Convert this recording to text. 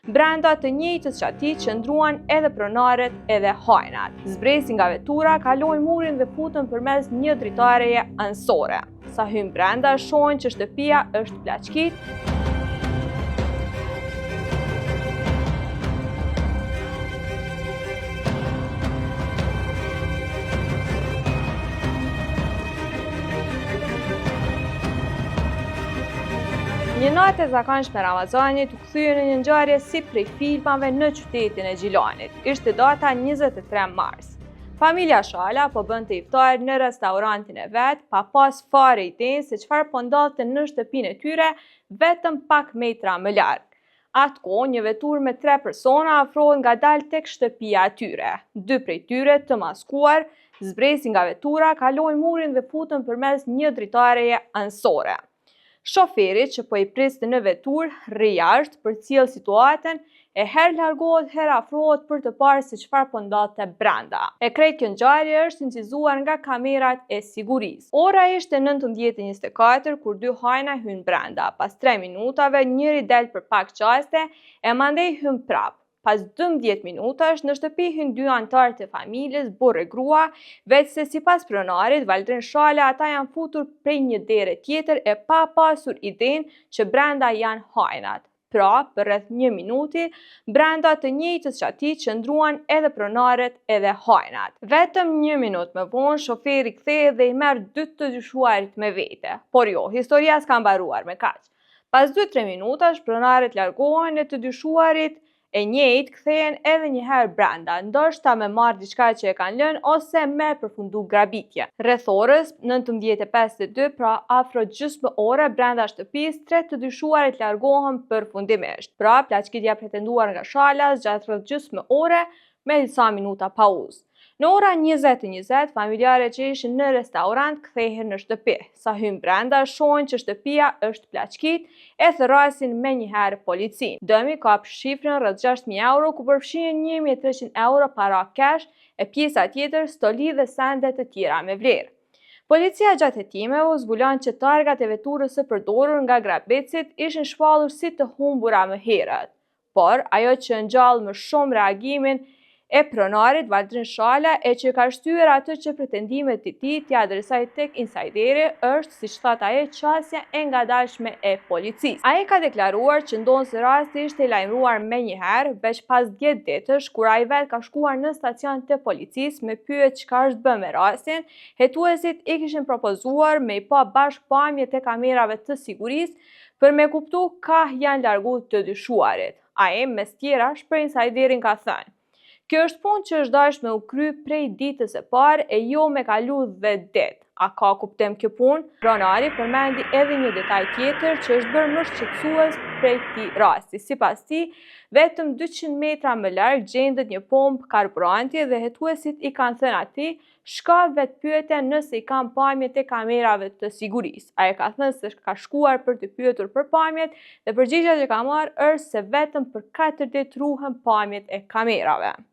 Brenda të njëjtës qati qëndruan edhe pronarët edhe hajnat. Zbresin nga vetura, kalojnë murin dhe futën përmes një dritareje anësore. Sa hyn brenda, shohin që shtëpia është plaçkit. Një natë e zakonshme Ramazanit u kthye në një ngjarje si prej filmave në qytetin e Gjilanit. Ishte data 23 mars. Familja Shala po bënte iftar në restorantin e vet, pa pas fare idenë se çfarë po ndodhte në shtëpinë e tyre, vetëm pak metra më larg. Atko, një vetur me 3 persona afrohet ngadalë tek shtëpia e tyre. 2 prej tyre të maskuar zbresin nga vetura, kalojnë murin dhe futën përmes një dritareje anësore. Shoferi që po i priste në vetur rri jashtë përcjell situatën e herë largohet, herë afrohet për të parë se çfarë po ndodhte brenda. E krejt kjo ngjarje është incizuar nga kamerat e sigurisë. Ora ishte 19:24 kur 2 hajna hyn brenda. Pas 3 minutave njëri del për pak qaste e mandej hyn prap. Pas 12 minutash në shtëpi hyn 2 anëtarë të familjes, burrë e grua, veç se sipas pronarit Valdrin Shala ata janë futur prej një dere tjetër e pa pasur idenë që brenda janë hajnat. Pra, për rreth 1 minuti, brenda të njëjtës qati qëndruan edhe pronarët edhe hajnat. Vetëm 1 minutë më vonë, shoferi kthehet dhe i merr 2 të dyshuarit me vete. Por jo, historia s'ka mbaruar me kaq. Pas 2-3 minutash, pronarët largohen e të dyshuarit e njëjtë kthehen edhe një herë brenda, ndoshta me marrë diçka që e kanë lënë ose me përfundu grabitje. Rreth orës 19:52, pra afro gjysmë ore brenda shtëpisë, 3 të dyshuarit largohen përfundimisht. Pra, plaçkitja pretenduar nga Shala zgjat rreth gjysmë ore me disa minuta pauzë. Në ora 20:20, familjarët që ishin në restorant kthehen në shtëpi. Sa hyn brenda, shohin që shtëpia është plaçkit e thërrasin menjëherë policin. Dëmi kap shifrën rreth 6.000 euro, ku përfshihen 1.300 euro para cash e pjesa tjetër stoli dhe sende të tjera me vlerë. Policia gjatë hetimeve u zbulon që targat e veturës së përdorur nga grabitësit ishin shpallur si të humbura më herët. Por ajo që ngjall më shumë reagimin e pronarit Valdrin Shala e që ka shtyer atë që pretendimet e tij t'i adresoi tek insajderi është, siç thot ai, qasja e ngadalshme e policisë. Ai ka deklaruar që ndonse rasti ishte i lajmëruar menjëherë, veç pas 10 ditësh kur ai vet ka shkuar në stacion të policisë me pyet çka është bërë me rastin, hetuesit i kishin propozuar me i pa bashkë pamjet e kamerave të sigurisë për me kuptu ka janë largu të dyshuarit. Ai mes tjerash për insajderin ka thënë: "Kjo është punë që është dashur me u kry prej ditës së parë e jo me kalu dhe ditë. A ka kuptim kjo punë?" Pronari përmendi edhe një detaj tjetër që është bërë më shqetësues prej këtij rasti. Sipas tij, vetëm 200 metra më larg gjendet një pompë karburanti dhe hetuesit i kanë thënë atij shka vetë pyetje nëse i kanë pamjet e kamerave të sigurisë. Ai ka thënë se ka shkuar për të pyetur për pamjet dhe përgjigjja që ka marrë është se vetëm për 4 ditë ruhen pamjet e kamerave.